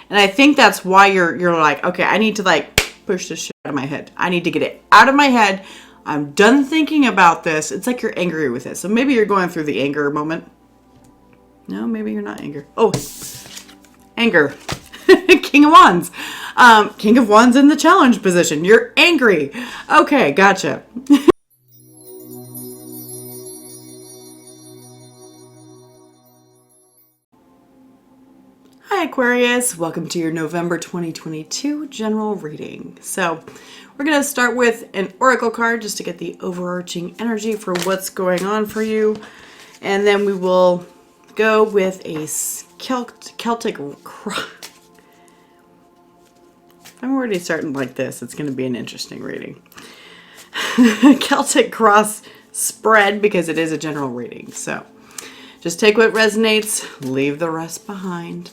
And I think that's why you're like, okay, I need to like push this shit out of my head. I need to get it out of my head. I'm done thinking about this. It's like you're angry with it. So maybe you're going through the anger moment. No, maybe you're not angry. Oh, anger. King of Wands. King of Wands in the challenge position. You're angry. Okay, gotcha. Hi Aquarius, welcome to your November 2022 general reading. So we're going to start with an oracle card just to get the overarching energy for what's going on for you. And then we will go with a Celtic cross. I'm already starting like this. It's going to be an interesting reading. Celtic cross spread because it is a general reading. So just take what resonates, leave the rest behind.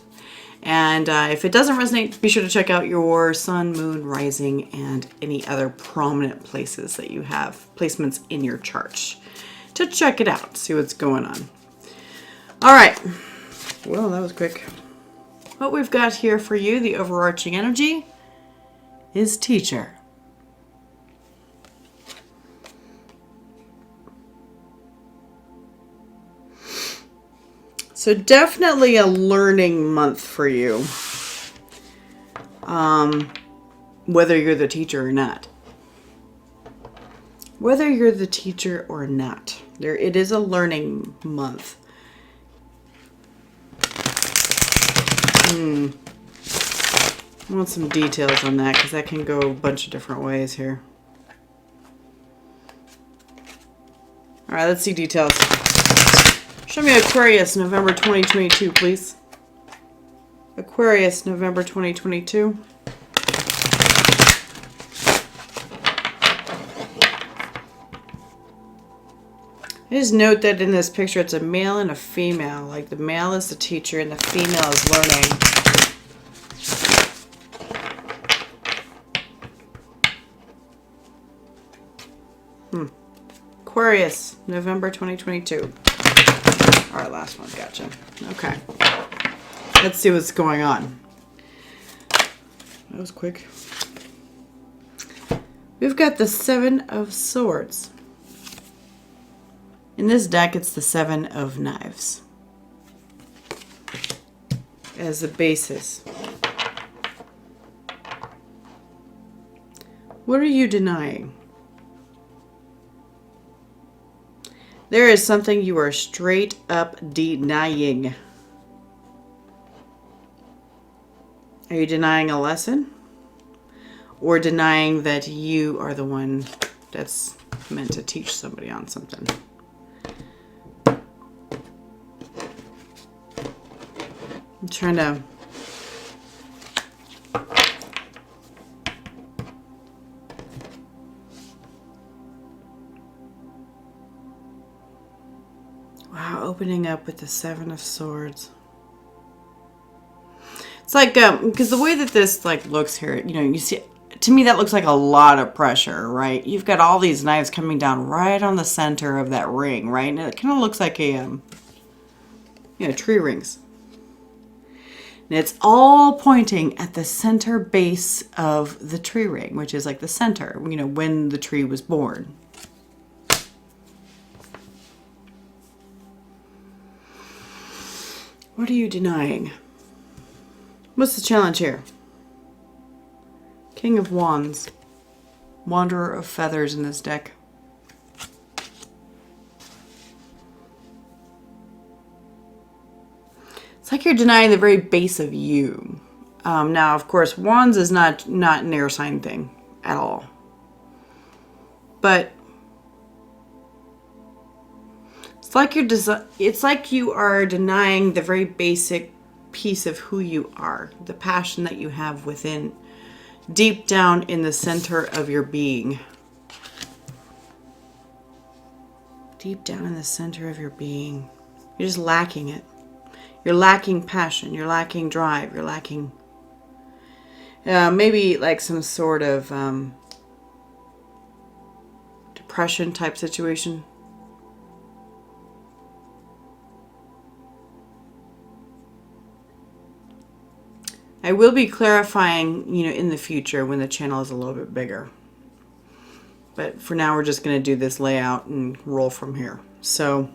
And if it doesn't resonate, be sure to check out your sun, moon, rising, and any other prominent places that you have placements in your chart to check it out, see what's going on. All right. Well, that was quick. What we've got here for you, the overarching energy, is teacher. So definitely a learning month for you, whether you're the teacher or not. Whether you're the teacher or not, it is a learning month. I want some details on that because that can go a bunch of different ways here. All right, let's see details. Show me Aquarius, November 2022, please. Aquarius, November 2022. Just note that in this picture, it's a male and a female. Like the male is the teacher and the female is learning. Aquarius, November 2022. All right, last one. Gotcha. Okay. Let's see what's going on. That was quick. We've got the Seven of Swords. In this deck, it's the Seven of Knives as the basis. What are you denying? There is something you are straight up denying. Are you denying a lesson? Or denying that you are the one that's meant to teach somebody on something? I'm trying to... Wow, opening up with the Seven of Swords. It's like, because the way that this like looks here, you know, you see, to me that looks like a lot of pressure, right? You've got all these knives coming down right on the center of that ring, right? And it kind of looks like a, tree rings. And it's all pointing at the center base of the tree ring, which is like the center, you know, when the tree was born. What are you denying? What's the challenge here? King of Wands. Wanderer of Feathers in this deck. It's like you're denying the very base of you. Now, of course, Wands is not an air sign thing at all. But it's like you are denying the very basic piece of who you are, the passion that you have within, deep down in the center of your being. Deep down in the center of your being. You're just lacking it. You're lacking passion. You're lacking drive. You're lacking maybe like some sort of depression type situation. I will be clarifying, in the future when the channel is a little bit bigger. But for now, we're just going to do this layout and roll from here. So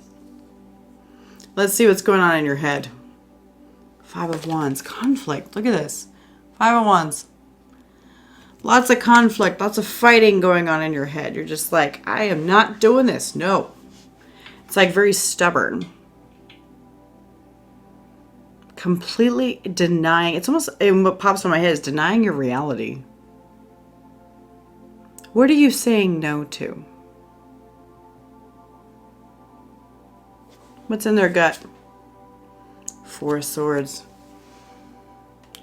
let's see what's going on in your head. 5 of Wands, conflict. Look at this. 5 of Wands. Lots of conflict, lots of fighting going on in your head. You're just like, I am not doing this. No. It's like very stubborn. Completely denying. It's almost, and what pops in my head is denying your reality. What are you saying no to? What's in their gut? 4 of Swords.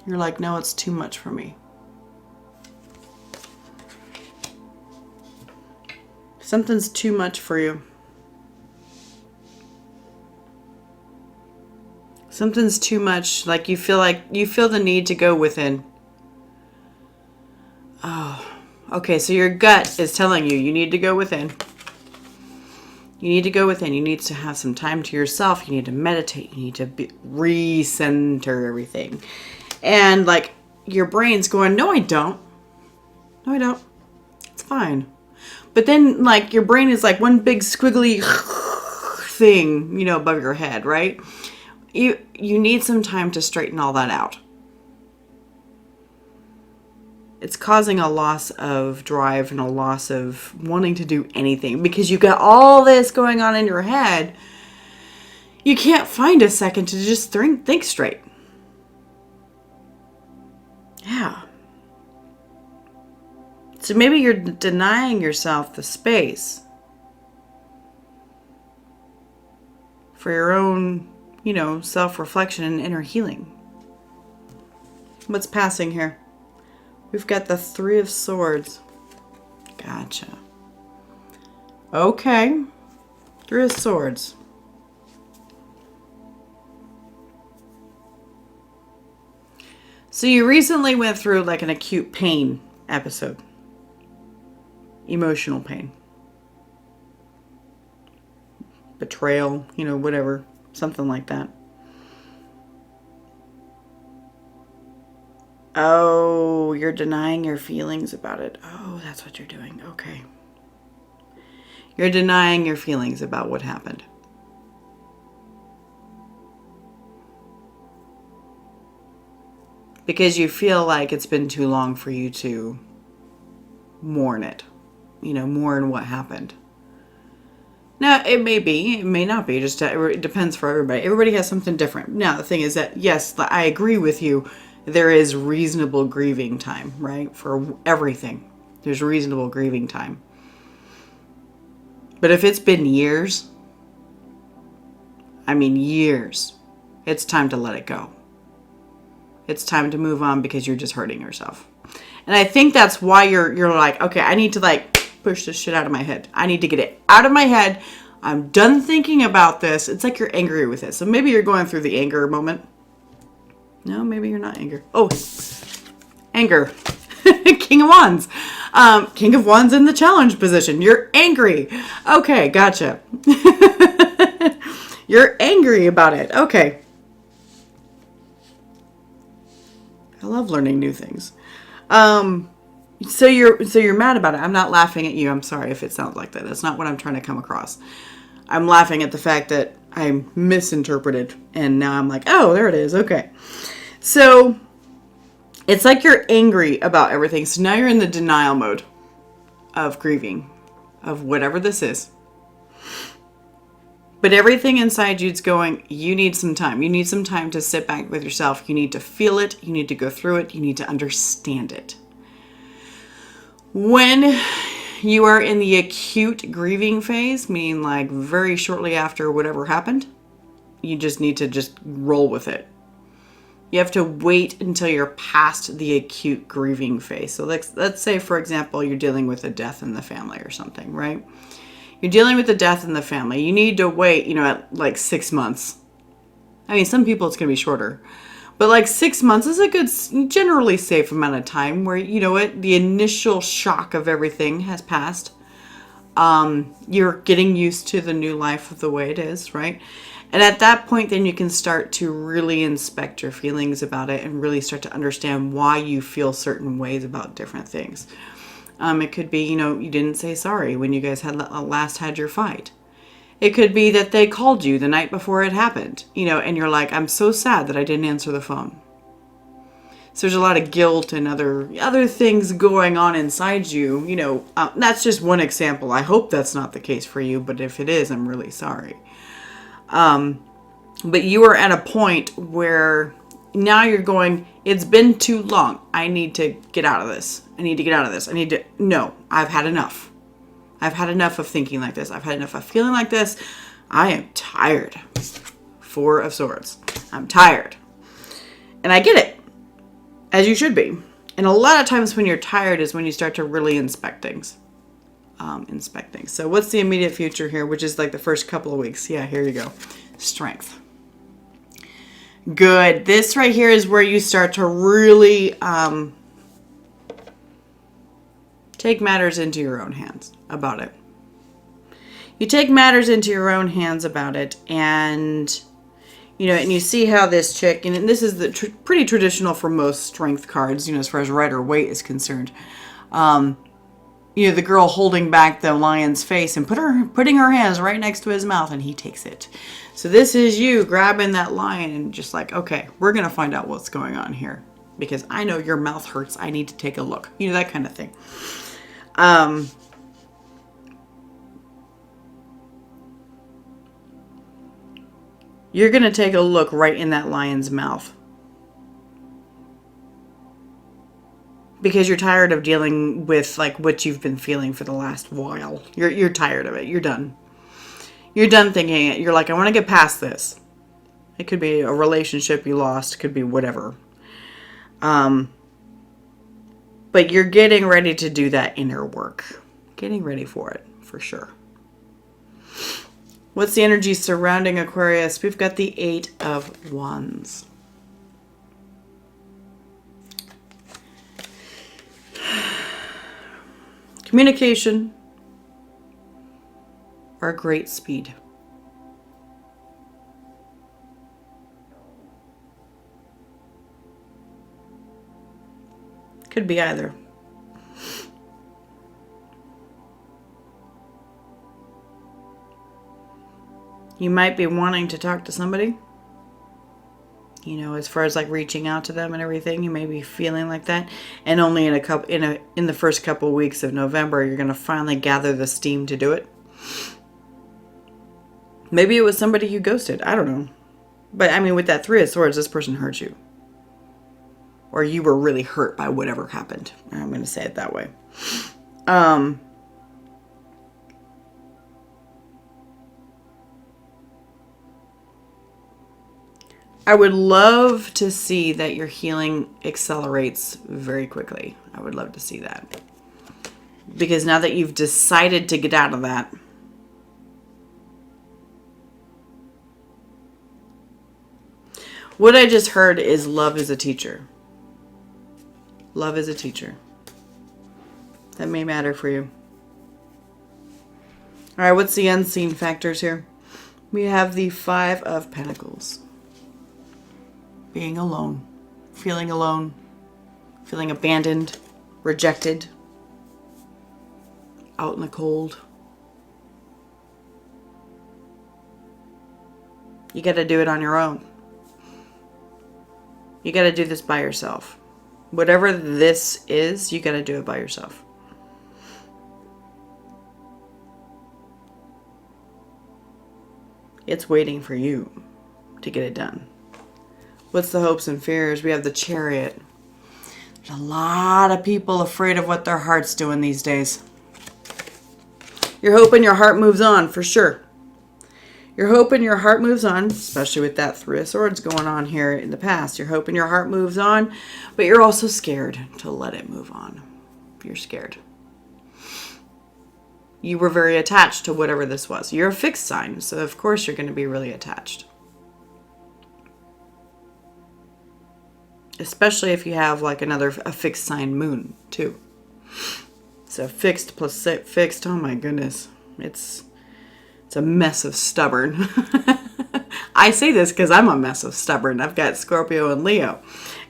You're like, no, it's too much for me. Something's too much for you. Something's too much. Like you feel the need to go within. Oh, okay. So your gut is telling you need to go within. You need to go within. You need to have some time to yourself. You need to meditate. You need to recenter everything. And like your brain's going, no, I don't. No, I don't. It's fine. But then like your brain is like one big squiggly thing, above your head, right? You need some time to straighten all that out. It's causing a loss of drive and a loss of wanting to do anything because you got all this going on in your head. You can't find a second to just think straight. Yeah. So maybe you're denying yourself the space for your own, self-reflection and inner healing. What's passing here? We've got the 3 of Swords. Gotcha. Okay. 3 of Swords. So you recently went through like an acute pain episode. Emotional pain. Betrayal, whatever. Something like that. Oh, you're denying your feelings about it. Oh, that's what you're doing. Okay. You're denying your feelings about what happened. Because you feel like it's been too long for you to mourn it. Mourn what happened. Now, it may be, it may not be. Just it depends for everybody. Everybody has something different. Now, the thing is that, yes, I agree with you. There is reasonable grieving time, right? For everything. There's reasonable grieving time. But if it's been years, years, it's time to let it go. It's time to move on because you're just hurting yourself. And I think that's why you're like, okay, I need to push this shit out of my head. I need to get it out of my head. I'm done thinking about this. It's like you're angry with it. So maybe you're going through the anger moment. No, maybe you're not angry. Oh, anger. King of Wands. King of Wands in the challenge position. You're angry. Okay, gotcha. You're angry about it. Okay. I love learning new things. So you're mad about it. I'm not laughing at you. I'm sorry if it sounds like that. That's not what I'm trying to come across. I'm laughing at the fact that I misinterpreted and now I'm like, oh, there it is. Okay. So it's like you're angry about everything. So now you're in the denial mode of grieving of whatever this is. But everything inside you is going, you need some time. You need some time to sit back with yourself. You need to feel it. You need to go through it. You need to understand it. When you are in the acute grieving phase, meaning like very shortly after whatever happened, you just need to just roll with it. You have to wait until you're past the acute grieving phase. So let's say, for example, you're dealing with a death in the family or something, right? You're dealing with the death in the family. You need to wait, at like 6 months. Some people it's going to be shorter. But like 6 months is a good, generally safe amount of time where, the initial shock of everything has passed. You're getting used to the new life of the way it is, right? And at that point, then you can start to really inspect your feelings about it and really start to understand why you feel certain ways about different things. It could be, you didn't say sorry when you guys had last had your fight. It could be that they called you the night before it happened, and you're like, I'm so sad that I didn't answer the phone. So there's a lot of guilt and other things going on inside you. That's just one example. I hope that's not the case for you, but if it is, I'm really sorry. But you are at a point where now you're going, it's been too long. I need to get out of this. No, I've had enough. I've had enough of thinking like this. I've had enough of feeling like this. I am tired. Four of Swords. I'm tired. And I get it. As you should be. And a lot of times when you're tired is when you start to really inspect things. So what's the immediate future here, which is like the first couple of weeks? Yeah, here you go. Strength. Good. This right here is where you start to really take matters into your own hands about it. You take matters into your own hands about it, and and you see how this chick, and this is the pretty traditional for most strength cards, as far as Rider Waite is concerned. The girl holding back the lion's face and putting her hands right next to his mouth, and he takes it. So this is you grabbing that lion and just like, okay, we're going to find out what's going on here because I know your mouth hurts. I need to take a look. That kind of thing. You're going to take a look right in that lion's mouth. Because you're tired of dealing with like what you've been feeling for the last while. You're tired of it. You're done. You're done thinking it. You're like, I want to get past this. It could be a relationship you lost. It could be whatever. But you're getting ready to do that inner work. Getting ready for it, for sure. What's the energy surrounding Aquarius? We've got the 8 of Wands. Communication or great speed. Could be either. You might be wanting to talk to somebody. As far as like reaching out to them and everything, you may be feeling like that. And only in the first couple of weeks of November, you're going to finally gather the steam to do it. Maybe it was somebody you ghosted. I don't know. But I mean, with that 3 of Swords, this person hurt you. Or you were really hurt by whatever happened. I'm going to say it that way. I would love to see that your healing accelerates very quickly. I would love to see that. Because now that you've decided to get out of that, what I just heard is love is a teacher. Love is a teacher. That may matter for you. All right, what's the unseen factors here? We have the 5 of Pentacles. Being alone, feeling abandoned, rejected, out in the cold. You got to do it on your own. You got to do this by yourself. Whatever this is, you got to do it by yourself. It's waiting for you to get it done. What's the hopes and fears? We have the Chariot. There's a lot of people afraid of what their heart's doing these days. You're hoping your heart moves on, for sure. You're hoping your heart moves on, especially with that 3 of Swords going on here in the past. You're hoping your heart moves on, but you're also scared to let it move on. You're scared. You were very attached to whatever this was. You're a fixed sign, so of course you're going to be really attached. Especially if you have like a fixed sign moon too. So fixed plus fixed, oh my goodness. It's a mess of stubborn. I say this because I'm a mess of stubborn. I've got Scorpio and Leo.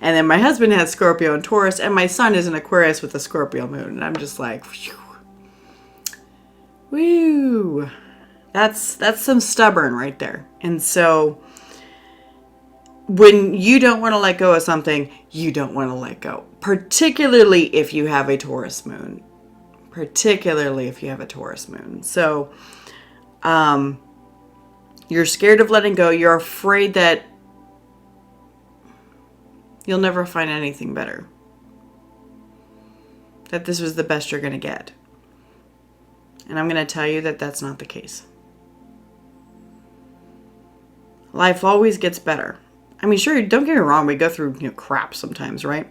And then my husband has Scorpio and Taurus, and my son is an Aquarius with a Scorpio moon. And I'm just like, phew. Woo. That's some stubborn right there. And so when you don't want to let go of something, you don't want to let go. Particularly if you have a Taurus moon. So you're scared of letting go. You're afraid that you'll never find anything better. That this was the best you're going to get. And I'm going to tell you that that's not the case. Life always gets better. I mean, sure, don't get me wrong, we go through, crap sometimes, right?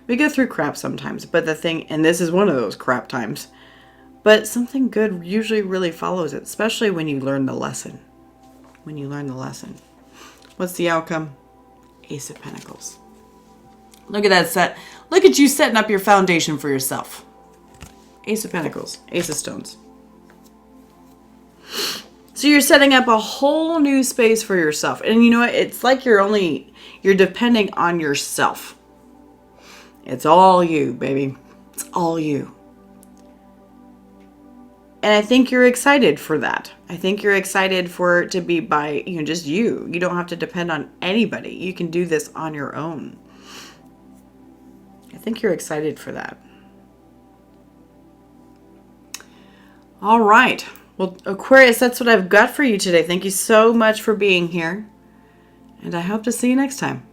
We go through crap sometimes, but the thing, and this is one of those crap times, but something good usually really follows it, especially when you learn the lesson. What's the outcome? Ace of Pentacles. Look at that set. Look at you setting up your foundation for yourself. Ace of Pentacles. Ace of Stones. So you're setting up a whole new space for yourself. And you know what? It's like you're depending on yourself. It's all you, baby. It's all you. And I think you're excited for that. I think you're excited for it to be by, just you. You don't have to depend on anybody. You can do this on your own. I think you're excited for that. All right. Well, Aquarius, that's what I've got for you today. Thank you so much for being here. And I hope to see you next time.